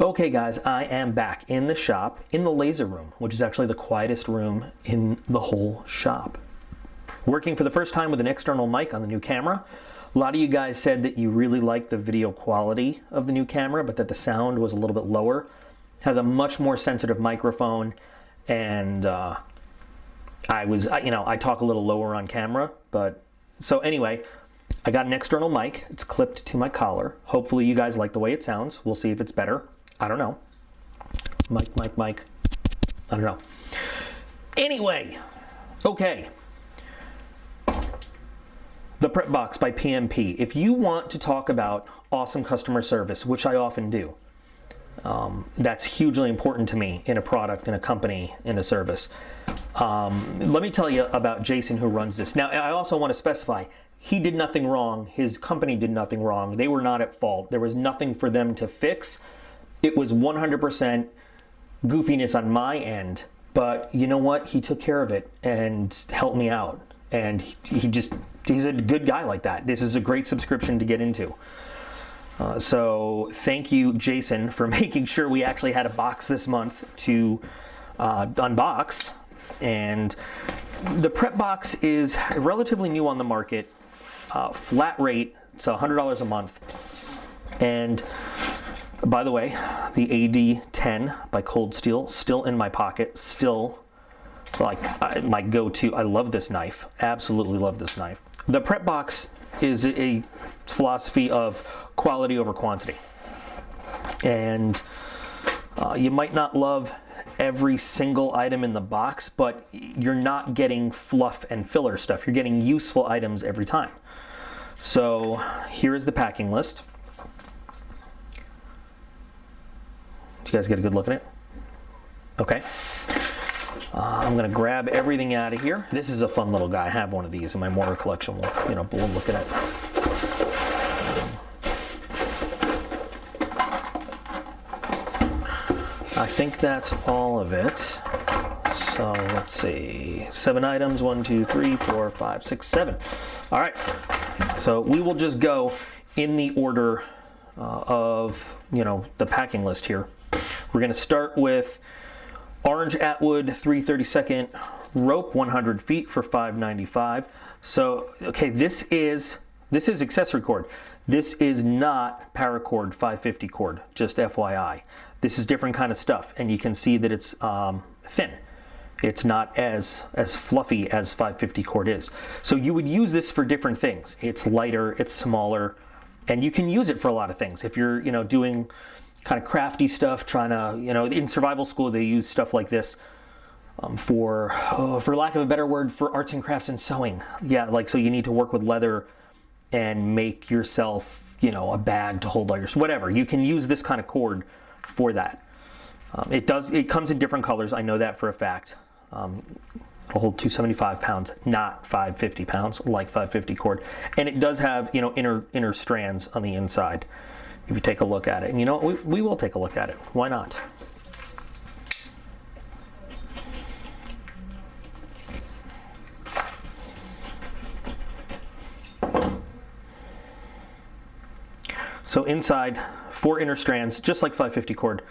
Okay guys, I am back in the shop, in the laser room, which is actually the quietest room in the whole shop. Working for the first time with an external mic on the new camera. A lot of you guys said that you really liked the video quality of the new camera, but that the sound was a little bit lower. It has a much more sensitive microphone, and I talk a little lower on camera, but so anyway, I got an external mic. It's clipped to my collar. Hopefully you guys like the way it sounds. We'll see if it's better. I don't know. Mic. I don't know. Anyway, okay. The Prep Box by PMP. If you want to talk about awesome customer service, which I often do, that's hugely important to me in a product, in a company, in a service. Let me tell you about Jason, who runs this. Now, I also want to specify, he did nothing wrong. His company did nothing wrong. They were not at fault. There was nothing for them to fix. It was 100% goofiness on my end. But you know what? He took care of it and helped me out. And he's a good guy like that. This is a great subscription to get into. So thank you, Jason, for making sure we actually had a box this month to unbox. And the Prep Box is relatively new on the market, flat rate, so $100 a month. And by the way, the AD10 by Cold Steel, still in my pocket, still like my go-to. I love this knife, absolutely love this knife. The Prep Box is a philosophy of quality over quantity. And you might not love every single item in the box, but you're not getting fluff and filler stuff. You're getting useful items every time. So here is the packing list. Did you guys get a good look at it? Okay. I'm gonna grab everything out of here. This is a fun little guy. I have one of these in my mortar collection. We'll look at it. I think that's all of it. So let's see, 7 items, 1, 2, 3, 4, 5, 6, 7. All right, so we will just go in the order of, the packing list here. We're gonna start with orange Atwood 3/32 rope, 100 feet for $5.95. So, okay, this is accessory cord. This is not paracord 550 cord, just FYI. This is different kind of stuff, and you can see that it's thin. It's not as fluffy as 550 cord is. So you would use this for different things. It's lighter, it's smaller, and you can use it for a lot of things. If you're, doing kind of crafty stuff, trying to, in survival school, they use stuff like this for lack of a better word, for arts and crafts and sewing. Yeah, so you need to work with leather and make yourself, a bag to hold all your, whatever. You can use this kind of cord for that. It comes in different colors. I know that for a fact. It'll hold 275 pounds, not 550 pounds, like 550 cord. And it does have, inner strands on the inside. If you take a look at it, and we will take a look at it. Why not? So inside, 4 inner strands, just like 550 cord.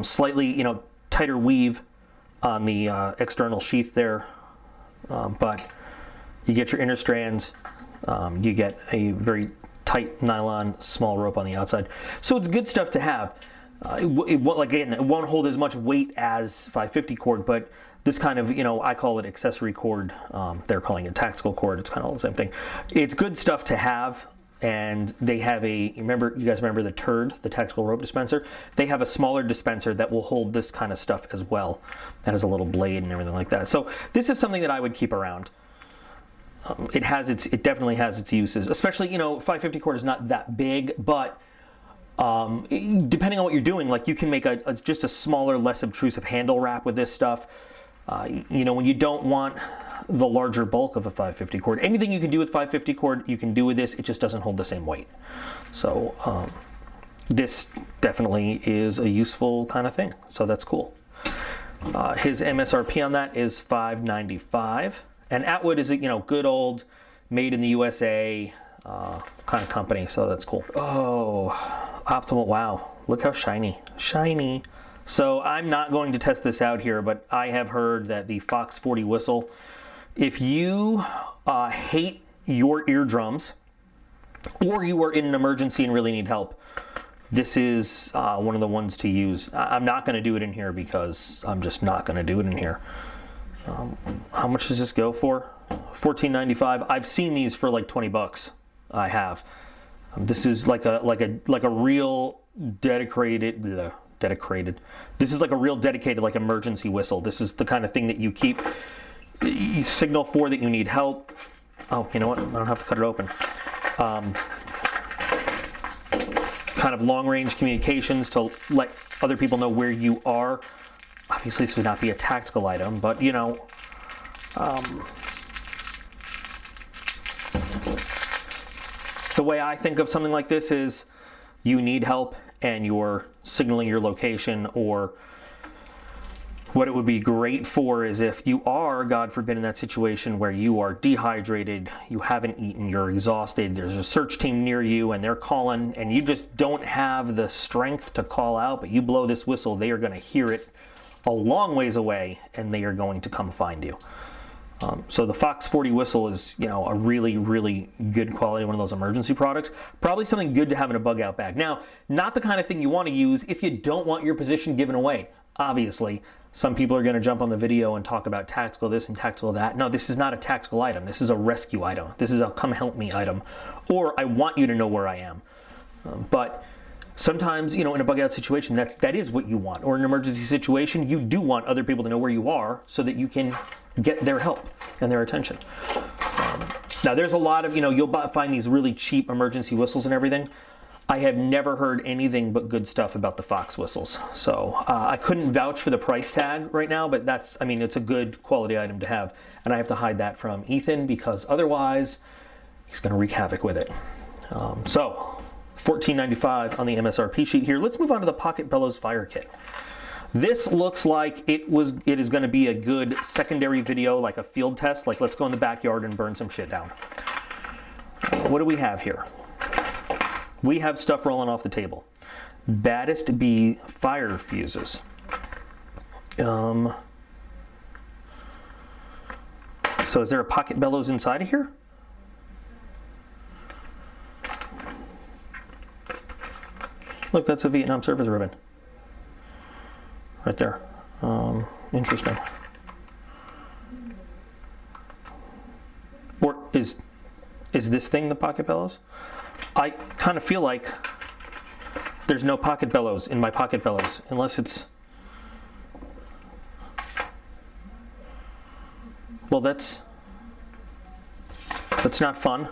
Slightly, tighter weave on the external sheath there, but you get your inner strands. You get a very tight nylon small rope on the outside. So it's good stuff to have. It won't hold as much weight as 550 cord, but this kind of, I call it accessory cord. They're calling it tactical cord. It's kind of all the same thing. It's good stuff to have. And they have you guys remember the Turd, the tactical rope dispenser? They have a smaller dispenser that will hold this kind of stuff as well. That has a little blade and everything like that. So this is something that I would keep around. It definitely has its uses, especially, 550 cord is not that big, but depending on what you're doing, you can make just a smaller, less obtrusive handle wrap with this stuff. When you don't want the larger bulk of a 550 cord, anything you can do with 550 cord, you can do with this. It just doesn't hold the same weight. So this definitely is a useful kind of thing. So that's cool. His MSRP on that is $5.95. And Atwood is a good old made in the USA kind of company. So that's cool. Oh, optimal. Wow. look how shiny. Shiny. So I'm not going to test this out here, but I have heard that the Fox 40 whistle, if you hate your eardrums, or you are in an emergency and really need help, this is one of the ones to use. I'm not going to do it in here because I'm just not going to do it in here. How much does this go for? $14.95. I've seen these for like 20 bucks. I have. This is like a real dedicated. This is like a real dedicated like emergency whistle. This is the kind of thing that you signal for that you need help. Oh, you know what? I don't have to cut it open. Kind of long-range communications to let other people know where you are. Obviously, this would not be a tactical item, but you know, the way I think of something like this is you need help and you're signaling your location, or what it would be great for is if you are, God forbid, in that situation where you are dehydrated, you haven't eaten, you're exhausted, there's a search team near you and they're calling and you just don't have the strength to call out, but you blow this whistle, they are going to hear it a long ways away and they are going to come find you. So the Fox 40 whistle is, you know, a really, really good quality, one of those emergency products. Probably something good to have in a bug out bag. Now, not the kind of thing you want to use if you don't want your position given away. Obviously, some people are going to jump on the video and talk about tactical this and tactical that. No, this is not a tactical item. This is a rescue item. This is a come help me item. Or I want you to know where I am. But sometimes, you know, in a bug out situation, that is what you want. Or in an emergency situation, you do want other people to know where you are so that you can get their help and their attention. Now, there's a lot of, you know, you'll find these really cheap emergency whistles and everything. I have never heard anything but good stuff about the Fox whistles. So I couldn't vouch for the price tag right now, but that's, I mean, it's a good quality item to have. And I have to hide that from Ethan because otherwise he's going to wreak havoc with it. So $14.95 on the MSRP sheet here. Let's move on to the Pocket Bellows Fire Kit. This looks like it is going to be a good secondary video, like a field test. Like, let's go in the backyard and burn some shit down. What do we have here? We have stuff rolling off the table. Baddest Bee fire fuses. So is there a Pocket Bellows inside of here? Look, that's a Vietnam service ribbon. Right there. Interesting. Or is this thing the Pocket Bellows? I kind of feel like there's no Pocket Bellows in my Pocket Bellows, unless it's... Well, that's not fun.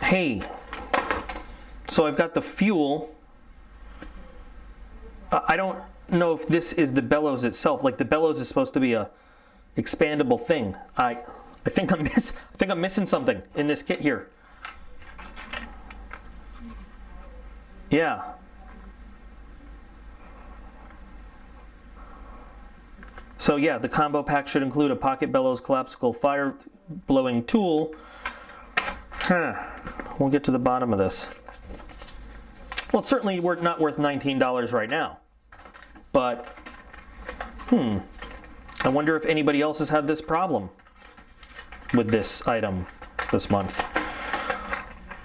Hey, so I've got the fuel. I don't know if this is the bellows itself. Like, the bellows is supposed to be a expandable thing. I think I'm missing something in this kit here. Yeah. So yeah, the combo pack should include a Pocket Bellows collapsible fire blowing tool. We'll get to the bottom of this. Well, it's certainly not worth $19 right now. But, I wonder if anybody else has had this problem with this item this month.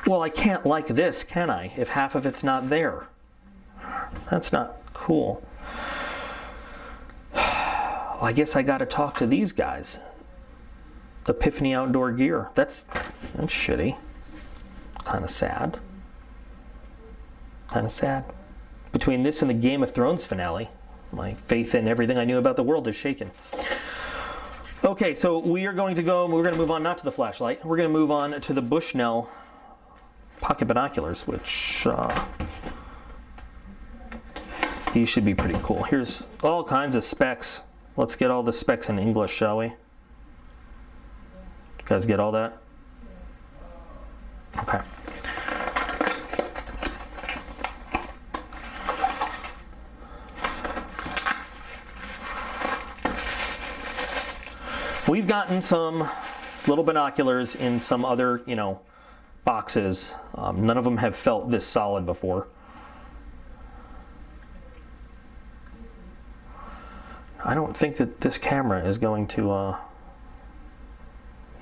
Well, I can't like this, can I, if half of it's not there? That's not cool. Well, I guess I gotta talk to these guys. Epiphany Outdoor Gear. That's shitty. Kind of sad. Kind of sad. Between this and the Game of Thrones finale, my faith in everything I knew about the world is shaken. Okay, so we're going to move on not to the flashlight. We're going to move on to the Bushnell pocket binoculars, which these should be pretty cool. Here's all kinds of specs. Let's get all the specs in English, shall we? You guys get all that? Okay. We've gotten some little binoculars in some other, boxes. None of them have felt this solid before. I don't think that this camera is going to,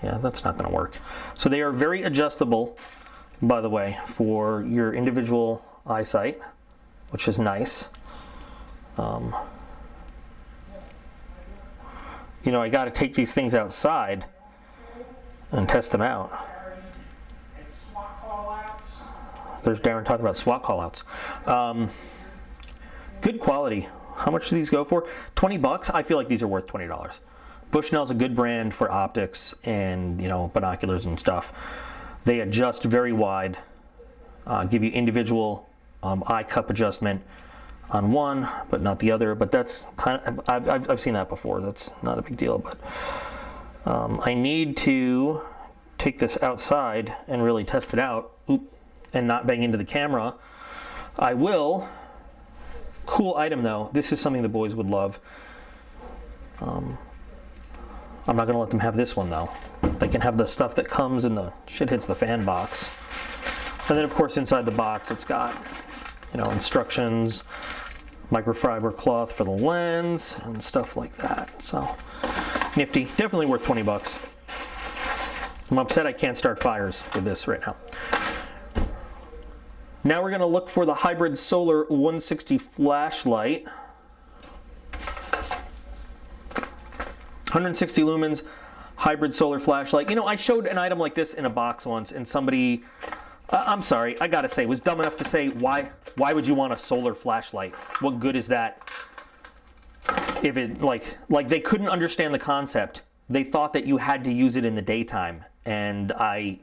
yeah, that's not going to work. So they are very adjustable, by the way, for your individual eyesight, which is nice. I got to take these things outside and test them out. There's Darren talking about SWAT callouts. Good quality. How much do these go for? $20. I feel like these are worth $20. Bushnell's a good brand for optics and binoculars and stuff. They adjust very wide, give you individual eye cup adjustment on one, but not the other. But that's kind of, I've seen that before. That's not a big deal. But I need to take this outside and really test it out. And not bang into the camera. I will. Cool item though. This is something the boys would love. I'm not going to let them have this one though. They can have the stuff that comes in the shit hits the fan box. And then of course inside the box it's got instructions, microfiber cloth for the lens and stuff like that. So nifty. Definitely worth $20. I'm upset I can't start fires with this right now. Now we're going to look for the hybrid solar 160 flashlight. 160 lumens hybrid solar flashlight. I showed an item like this in a box once, and somebody, I'm sorry, I gotta say, was dumb enough to say, why would you want a solar flashlight? What good is that? If it, like they couldn't understand the concept. They thought that you had to use it in the daytime, and okay,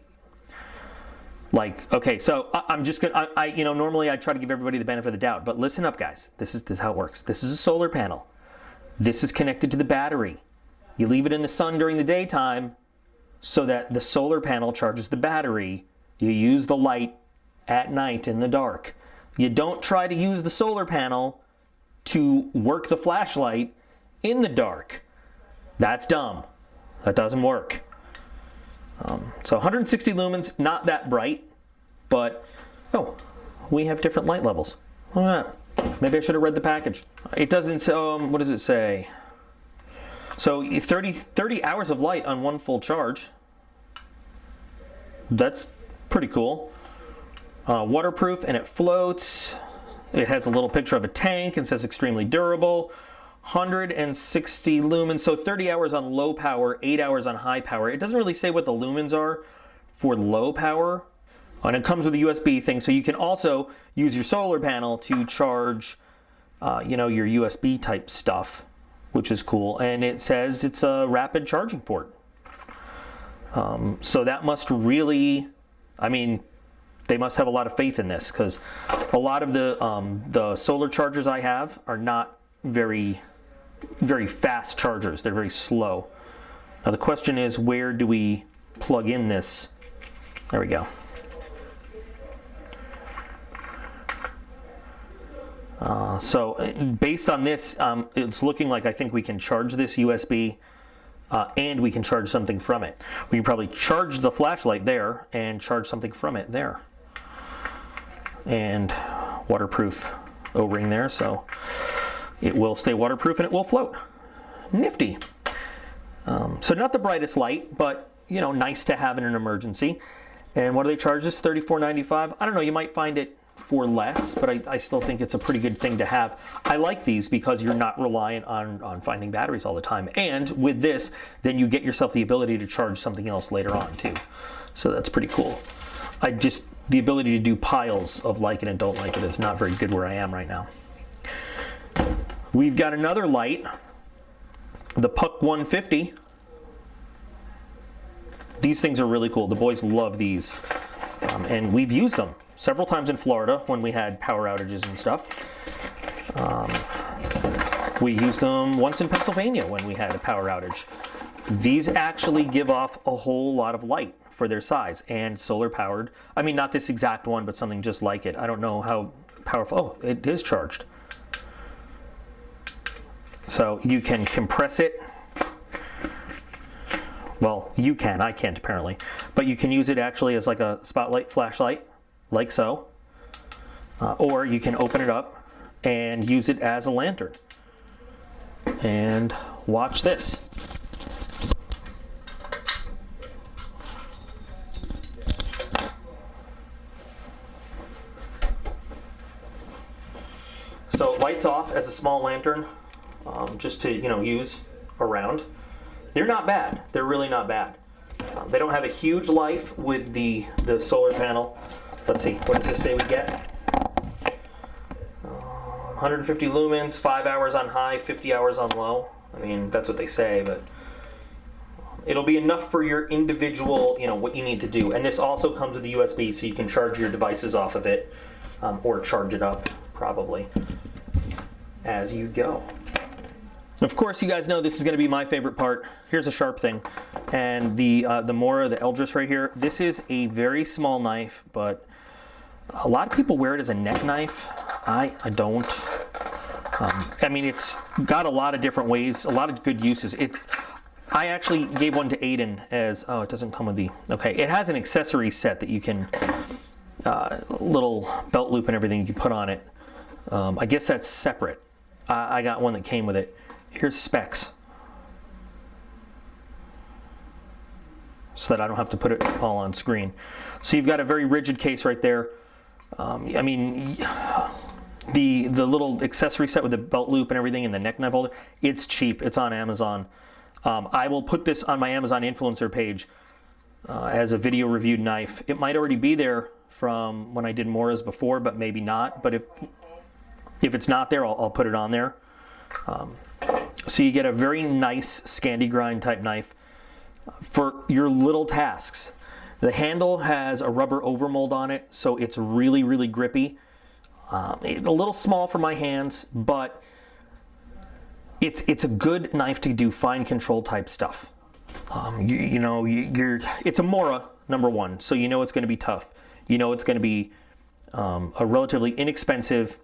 so I'm just gonna, normally I try to give everybody the benefit of the doubt, but listen up, guys. This is how it works. This is a solar panel. This is connected to the battery. You leave it in the sun during the daytime so that the solar panel charges the battery. You use the light at night in the dark. You don't try to use the solar panel to work the flashlight in the dark. That's dumb. That doesn't work. So 160 lumens, not that bright, but we have different light levels. Look at that. Maybe I should have read the package. It doesn't say, what does it say? So 30 hours of light on one full charge. That's pretty cool. Waterproof and it floats. It has a little picture of a tank and says extremely durable. 160 lumens, so 30 hours on low power, 8 hours on high power. It doesn't really say what the lumens are for low power. And it comes with a USB thing, so you can also use your solar panel to charge, your USB type stuff, which is cool. And it says it's a rapid charging port. So that must really, they must have a lot of faith in this, because a lot of the solar chargers I have are not very fast chargers. They're very slow. Now the question is, where do we plug in this? There we go. So based on this, it's looking like I think we can charge this USB and we can charge something from it. We can probably charge the flashlight there and charge something from it there. And waterproof O-ring there, so it will stay waterproof and it will float. Nifty. So not the brightest light, but nice to have in an emergency. And what do they charge this? $34.95. I don't know, you might find it for less, but I still think it's a pretty good thing to have. I like these because you're not reliant on finding batteries all the time. And with this, then you get yourself the ability to charge something else later on too. So that's pretty cool. The ability to do piles of like it and don't like it is not very good where I am right now. We've got another light, the Puck 150. These things are really cool. The boys love these. And we've used them several times in Florida when we had power outages and stuff. We used them once in Pennsylvania when we had a power outage. These actually give off a whole lot of light for their size and solar powered. Not this exact one, but something just like it. I don't know how powerful. Oh, it is charged. So you can compress it Well, you can, I can't apparently. But you can use it actually as like a spotlight flashlight, like so. Or you can open it up and use it as a lantern. And watch this. So it lights off as a small lantern, just to use around. They're not bad. They're really not bad. They don't have a huge life with the solar panel. Let's see, what does this say we get? 150 lumens, 5 hours on high, 50 hours on low. I mean, that's what they say, but it'll be enough for your individual, what you need to do. And this also comes with the USB, so you can charge your devices off of it, or charge it up, probably, as you go. Of course, you guys know this is going to be my favorite part. Here's a sharp thing, and the Mora, the Eldris right here. This is a very small knife, but a lot of people wear it as a neck knife. I don't. I mean, it's got a lot of different ways, a lot of good uses. I actually gave one to Aiden as, it doesn't come with the, okay. It has an accessory set that you can, little belt loop and everything you can put on it. I guess that's separate. I got one that came with it. Here's specs, so that I don't have to put it all on screen. So you've got a very rigid case right there. I mean, the little accessory set with the belt loop and everything and the neck knife holder, it's cheap. It's on Amazon. I will put this on my Amazon influencer page as a video reviewed knife. It might already be there from when I did Mora's before, but maybe not. But if it's not there, I'll put it on there. So you get a very nice Scandi grind type knife for your little tasks. The handle has a rubber overmold on it, so it's really, really grippy. It's a little small for my hands, but it's a good knife to do fine control type stuff. It's a Mora, number one, so you know it's going to be tough. You know it's going to be a relatively inexpensive.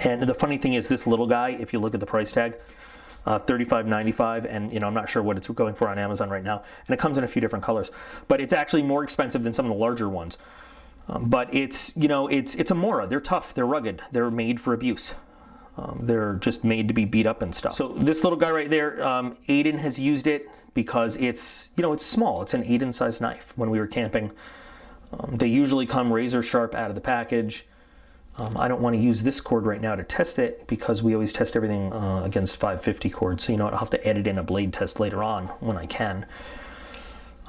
And the funny thing is, this little guy, if you look at the price tag, $35.95, and I'm not sure what it's going for on Amazon right now, and it comes in a few different colors, but it's actually more expensive than some of the larger ones. But it's a Mora. They're tough. They're rugged. They're made for abuse. They're just made to be beat up and stuff. So this little guy right there, Aiden has used it because it's small. It's an Aiden size knife. When we were camping, they usually come razor sharp out of the package. I don't want to use this cord right now to test it because we always test everything against 550 cord. So I'll have to edit in a blade test later on when I can.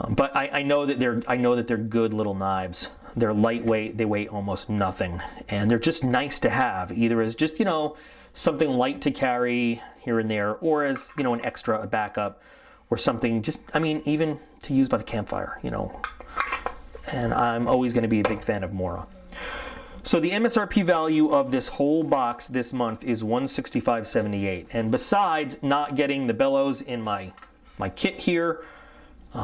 But I know that they're good little knives. They're lightweight. They weigh almost nothing, and they're just nice to have, either as just something light to carry here and there, or as an extra, a backup, or something even to use by the campfire. And I'm always going to be a big fan of Mora. So the MSRP value of this whole box this month is $165.78. And besides not getting the Bellows in my kit here,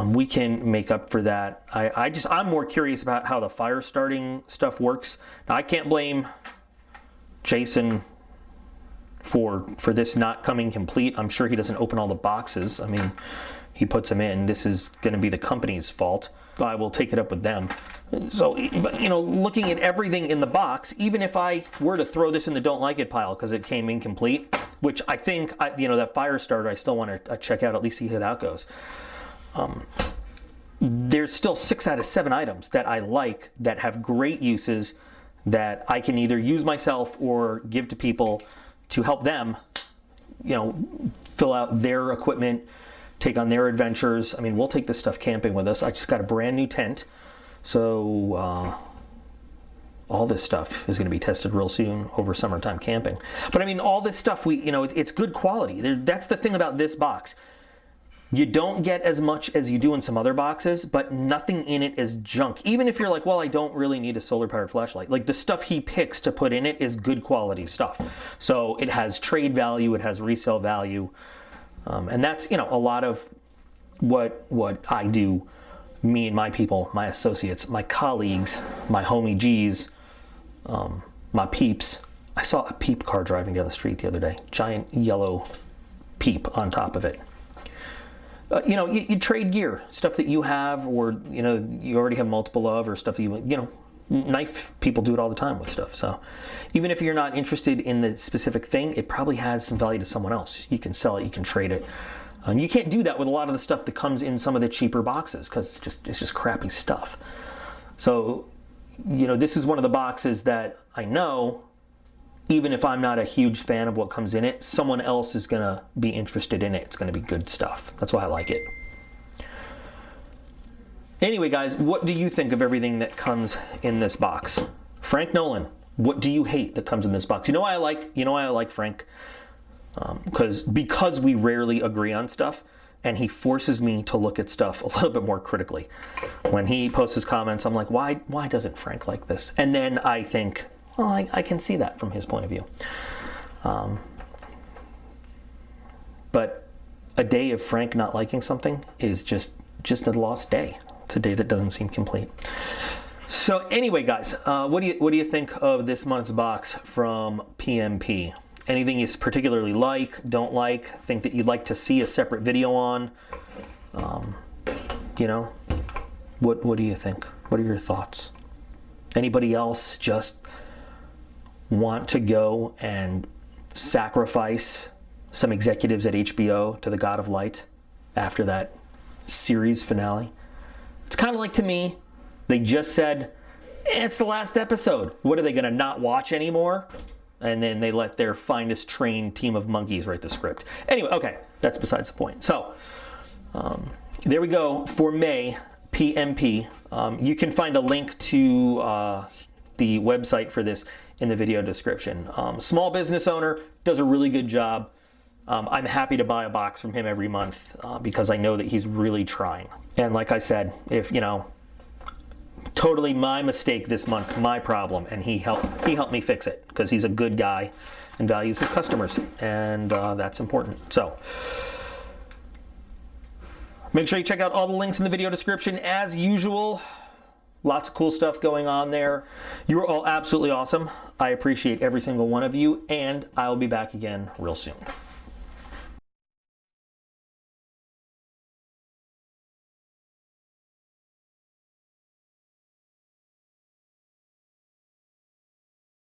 we can make up for that. I'm more curious about how the fire starting stuff works. Now, I can't blame Jason for this not coming complete. I'm sure he doesn't open all the boxes. I mean, he puts them in. This is going to be the company's fault. I will take it up with them. So, looking at everything in the box, even if I were to throw this in the don't like it pile because it came incomplete, which I think, that fire starter, I still want to check out, at least see how that goes. There's still 6 out of 7 items that I like, that have great uses, that I can either use myself or give to people to help them, fill out their equipment, take on their adventures. I mean, we'll take this stuff camping with us. I just got a brand new tent. So all this stuff is going to be tested real soon over summertime camping. But I mean, all this stuff, it's good quality. That's the thing about this box. You don't get as much as you do in some other boxes, but nothing in it is junk. Even if you're like, well, I don't really need a solar-powered flashlight. Like, the stuff he picks to put in it is good quality stuff. So it has trade value, it has resale value. And that's, a lot of what I do, me and my people, my associates, my colleagues, my homie G's, my peeps. I saw a peep car driving down the street the other day. Giant yellow peep on top of it. you trade gear, stuff that you have, or you already have multiple of, or stuff that knife people do it all the time with stuff. So even if you're not interested in the specific thing, it probably has some value to someone else. You can sell it, you can trade it. And you can't do that with a lot of the stuff that comes in some of the cheaper boxes, because it's just crappy stuff. So this is one of the boxes that I know, even if I'm not a huge fan of what comes in it, someone else is going to be interested in it. It's going to be good stuff. That's why I like it. Anyway, guys, what do you think of everything that comes in this box? Frank Nolan, what do you hate that comes in this box? You know why I like Frank? Because we rarely agree on stuff, and he forces me to look at stuff a little bit more critically. When he posts his comments, I'm like, why doesn't Frank like this? And then I think, well, I can see that from his point of view. But a day of Frank not liking something is just a lost day. It's a day that doesn't seem complete. So anyway, guys, what do you think of this month's box from PMP? Anything you particularly like, don't like, think that you'd like to see a separate video on? What do you think? What are your thoughts? Anybody else just want to go and sacrifice some executives at HBO to the God of Light after that series finale? It's kind of like, to me, they just said, it's the last episode. What are they going to not watch anymore? And then they let their finest trained team of monkeys write the script. Anyway, okay, that's besides the point. So there we go for May, PMP. You can find a link to the website for this in the video description. Small business owner, does a really good job. I'm happy to buy a box from him every month because I know that he's really trying. And like I said, if totally my mistake this month, my problem, and he helped me fix it because he's a good guy and values his customers, and that's important. So make sure you check out all the links in the video description as usual. Lots of cool stuff going on there. You are all absolutely awesome. I appreciate every single one of you, and I'll be back again real soon.